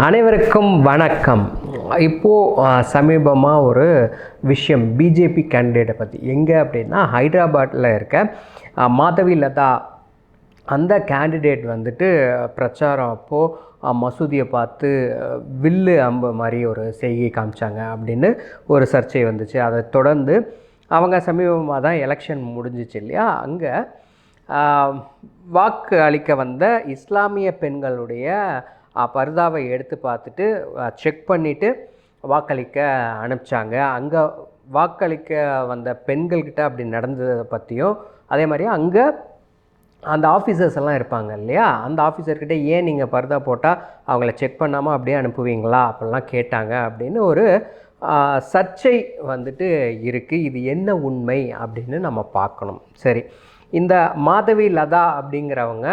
அனைவருக்கும் வணக்கம். இப்போது சமீபமாக ஒரு விஷயம் பிஜேபி கேண்டிடேட்டை பற்றி எங்கே அப்படின்னா ஹைதராபாத்தில் இருக்க மாதவி லதா அந்த கேண்டிடேட் வந்துட்டு பிரச்சாரம் அப்போது மசூதியை பார்த்து வில்லு அம்பு மாதிரி ஒரு செய்கை காமிச்சாங்க அப்படின்னு ஒரு சர்ச்சை வந்துச்சு. அதை தொடர்ந்து அவங்க சமீபமாக தான் எலெக்ஷன் முடிஞ்சிச்சு இல்லையா, அங்கே வாக்கு அளிக்க வந்த இஸ்லாமிய பெண்களுடைய பர்தாவை எடுத்து பார்த்துட்டு செக் பண்ணிவிட்டு வாக்களிக்க அனுப்பிச்சாங்க. அங்கே வாக்களிக்க வந்த பெண்கள்கிட்ட அப்படி நடந்ததை பற்றியும், அதே மாதிரி அங்கே அந்த ஆஃபீஸர்ஸ் எல்லாம் இருப்பாங்க இல்லையா, அந்த ஆஃபீஸர்கிட்ட ஏன் நீங்கள் பர்தா போட்டால் அவங்கள செக் பண்ணாமல் அப்படியே அனுப்புவீங்களா அப்படிலாம் கேட்டாங்க அப்படின்னு ஒரு சர்ச்சை வந்துட்டு இருக்குது. இது என்ன உண்மை அப்படின்னு நம்ம பார்க்கணும். சரி, இந்த மாதவி லதா அப்படிங்கிறவங்க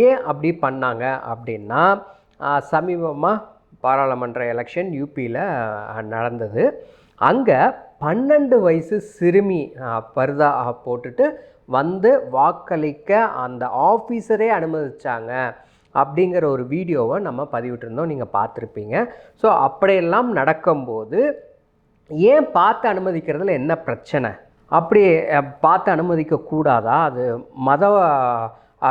ஏன் அப்படி பண்ணாங்க அப்படின்னா, சமீபமாக பாராளுமன்ற எலெக்ஷன் யூபியில் நடந்தது. அங்கே 12 வயசு சிறுமி பர்தா போட்டுட்டு வந்து வாக்களிக்க அந்த ஆஃபீஸரே அனுமதிச்சாங்க அப்படிங்கிற ஒரு வீடியோவை நம்ம பதிவிட்டிருந்தோம், நீங்கள் பார்த்துருப்பீங்க. ஸோ அப்படியெல்லாம் நடக்கும்போது ஏன் பார்த்து அனுமதிக்கிறதுல என்ன பிரச்சனை? அப்படி பார்த்து அனுமதிக்கக்கூடாதா? அது மத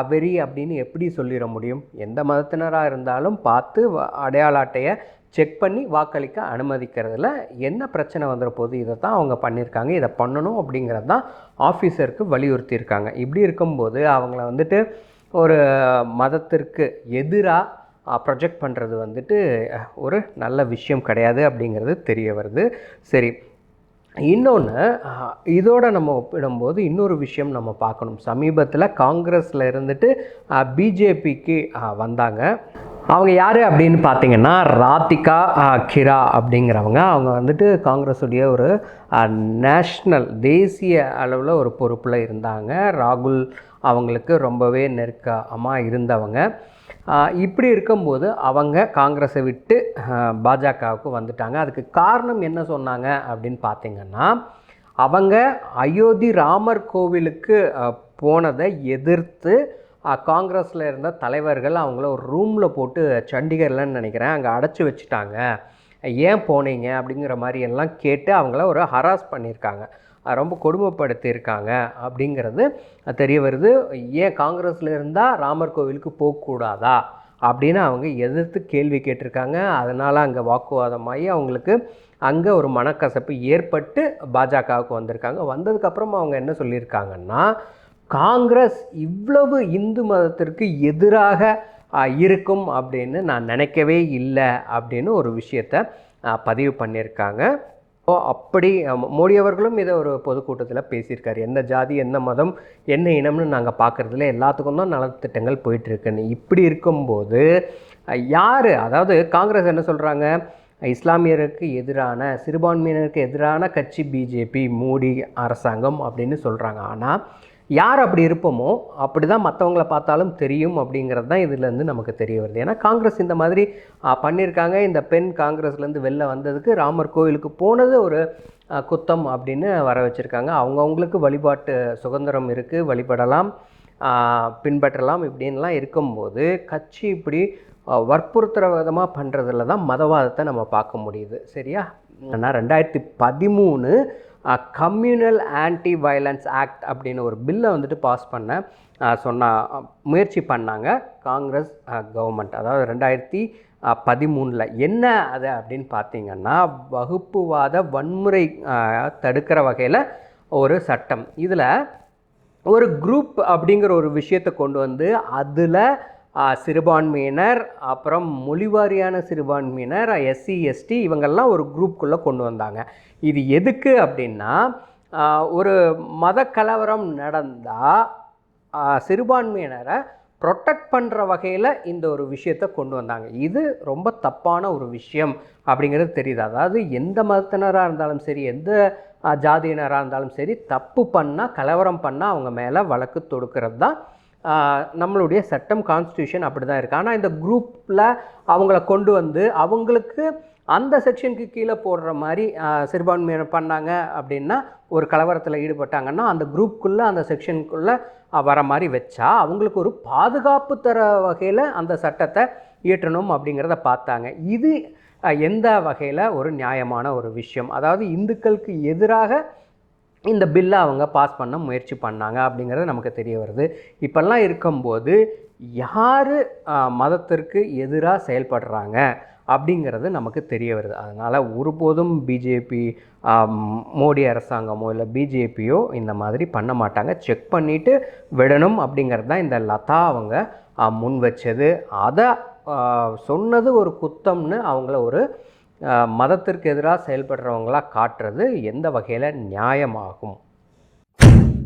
வெறி அப்படின்னு எப்படி சொல்லிட முடியும்? எந்த மதத்தினராக இருந்தாலும் பார்த்து அடையாள அட்டையை செக் பண்ணி வாக்களிக்க அனுமதிக்கிறதுல என்ன பிரச்சனை வந்துட போகுது? இதை தான் அவங்க பண்ணியிருக்காங்க, இதை பண்ணணும் அப்படிங்கிறது தான் ஆஃபீஸருக்கு வலியுறுத்தியிருக்காங்க. இப்படி இருக்கும்போது அவங்கள வந்துட்டு ஒரு மதத்திற்கு எதிராக ப்ரொஜெக்ட் பண்ணுறது வந்துட்டு ஒரு நல்ல விஷயம் கிடையாது அப்படிங்கிறது தெரிய வருது. சரி, இன்னொன்று இதோடு நம்ம ஒப்பிடும்போது இன்னொரு விஷயம் நம்ம பார்க்கணும். சமீபத்தில் காங்கிரஸில் இருந்துட்டு பிஜேபிக்கு வந்தாங்க. அவங்க யார் அப்படின்னு பார்த்தீங்கன்னா ராதிகா கிரா அப்படிங்கிறவங்க. அவங்க வந்துட்டு காங்கிரஸுடைய ஒரு நேஷ்னல் தேசிய அளவில் ஒரு பொறுப்பில் இருந்தாங்க. ராகுல் அவங்களுக்கு ரொம்பவே நெருக்கமாக இருந்தவங்க. இப்படி இருக்கும்போது அவங்க காங்கிரஸை விட்டு பாஜகவுக்கு வந்துட்டாங்க. அதுக்கு காரணம் என்ன சொன்னாங்க அப்படின்னு பார்த்தீங்கன்னா, அவங்க அயோத்தி ராமர் கோவிலுக்கு போனதை எதிர்த்து காங்கிரஸில் இருந்த தலைவர்கள் அவங்கள ஒரு ரூமில் போட்டு, சண்டிகர்லன்னு நினைக்கிறேன், அங்கே அடைச்சி வச்சுட்டாங்க. ஏன் போனீங்க அப்படிங்கிற மாதிரி எல்லாம் கேட்டு அவங்கள ஒரு ஹராஸ் பண்ணியிருக்காங்க, ரொம்ப கொடுமைப்படுத்தியிருக்காங்க அப்படிங்கிறது தெரிய வருது. ஏன் காங்கிரஸில் இருந்தால் ராமர் கோவிலுக்கு போகக்கூடாதா அப்படின்னு அவங்க எதிர்த்து கேள்வி கேட்டிருக்காங்க. அதனால் அங்கே வாக்குவாதமாகி அவங்களுக்கு அங்கே ஒரு மனக்கசப்பு ஏற்பட்டு பாஜகவுக்கு வந்திருக்காங்க. வந்ததுக்கப்புறம் அவங்க என்ன சொல்லியிருக்காங்கன்னா, காங்கிரஸ் இவ்வளவு இந்து மதத்திற்கு எதிராக இருக்கும் அப்படின்னு நான் நினைக்கவே இல்லை அப்படின்னு ஒரு விஷயத்தை பதிவு பண்ணியிருக்காங்க. அப்படி மோடி அவர்களும் இதை ஒரு பொதுக்கூட்டத்தில் பேசியிருக்காரு. எந்த ஜாதி, என்ன மதம், என்ன இனம்னு நாங்கள் பார்க்குறதுல எல்லாத்துக்கும் தான் நலத்திட்டங்கள் போயிட்டுருக்குன்னு. இப்படி இருக்கும்போது யார், அதாவது காங்கிரஸ் என்ன சொல்கிறாங்க, இஸ்லாமியருக்கு எதிரான, சிறுபான்மையினருக்கு எதிரான கட்சி பிஜேபி, மோடி அரசாங்கம் அப்படின்னு சொல்கிறாங்க. ஆனால் யார் அப்படி இருப்போமோ அப்படி தான் மற்றவங்கள பார்த்தாலும் தெரியும் அப்படிங்கிறது தான் இதுலேருந்து நமக்கு தெரிய வருது. ஏன்னா காங்கிரஸ் இந்த மாதிரி பண்ணியிருக்காங்க. இந்த பெண் காங்கிரஸ்லேருந்து வெளில வந்ததுக்கு ராமர் கோவிலுக்கு போனது ஒரு குத்தம் அப்படின்னு வர வச்சுருக்காங்க. அவங்கவுங்களுக்கு வழிபாட்டு சுதந்திரம் இருக்குது, வழிபடலாம், பின்பற்றலாம். இப்படின்லாம் இருக்கும்போது கட்சி இப்படி வற்புறுத்துகிற விதமாக பண்ணுறதுல தான் மதவாதத்தை நம்ம பார்க்க முடியுது. சரியா? ஆனால் 2013 கம்யூனல் ஆன்டி வயலன்ஸ் ஆக்ட் அப்படின்னு ஒரு பில்லை வந்துட்டு பாஸ் பண்ண முயற்சி பண்ணாங்க காங்கிரஸ் கவர்மெண்ட். அதாவது 2013 என்ன அது அப்படின்னு பார்த்தீங்கன்னா, வகுப்புவாத வன்முறை தடுக்கிற வகையில் ஒரு சட்டம். இதில் ஒரு குரூப் அப்படிங்கிற ஒரு விஷயத்தை கொண்டு வந்து அதில் சிறுபான்மையினர், அப்புறம் மொழிவாரியான சிறுபான்மையினர், எஸ்சி எஸ்டி இவங்கெல்லாம் ஒரு குரூப்புக்குள்ளே கொண்டு வந்தாங்க. இது எதுக்கு அப்படின்னா, ஒரு மத கலவரம் நடந்தால் சிறுபான்மையினரை ப்ரொடெக்ட் பண்ணுற வகையில் இந்த ஒரு விஷயத்தை கொண்டு வந்தாங்க. இது ரொம்ப தப்பான ஒரு விஷயம் அப்படிங்கிறது தெரியுது. அதாவது எந்த மதத்தினராக இருந்தாலும் சரி, எந்த ஜாதியினராக இருந்தாலும் சரி, தப்பு பண்ணால், கலவரம் பண்ணால் அவங்க மேலே வழக்கு தொடுக்கிறது தான் நம்மளுடைய சட்டம், கான்ஸ்டியூஷன் அப்படி தான் இருக்குது. ஆனால் இந்த குரூப்பில் அவங்கள கொண்டு வந்து அவங்களுக்கு அந்த செக்ஷனுக்கு கீழே போடுற மாதிரி சிறுபான்மையினர் பண்ணாங்க அப்படின்னா, ஒரு கலவரத்தில் ஈடுபட்டாங்கன்னா அந்த குரூப்புக்குள்ளே, அந்த செக்ஷனுக்குள்ளே வர மாதிரி வச்சா அவங்களுக்கு ஒரு பாதுகாப்பு தர வகையில் அந்த சட்டத்தை இயற்றணும் அப்படிங்கிறத பார்த்தாங்க. இது எந்த வகையில் ஒரு நியாயமான ஒரு விஷயம்? அதாவது இந்துக்களுக்கு எதிராக இந்த பில்லை அவங்க பாஸ் பண்ண முயற்சி பண்ணாங்க அப்படிங்கிறது நமக்கு தெரிய வருது. இப்போல்லாம் இருக்கும்போது யார் மதத்திற்கு எதிராக செயல்படுறாங்க அப்படிங்கிறது நமக்கு தெரிய வருது. அதனால் ஒருபோதும் பிஜேபி மோடி அரசாங்கமோ இல்லை பிஜேபியோ இந்த மாதிரி பண்ண மாட்டாங்க. செக் பண்ணிவிட்டு விடணும் அப்படிங்கிறது தான் இந்த லதா அவங்க முன் வச்சது. அதை சொன்னது ஒரு குத்தம்னு அவங்கள ஒரு மதத்திற்கு எதிராக செயல்படுறவங்களாக காட்டுறது எந்த வகையில் நியாயமாகும்?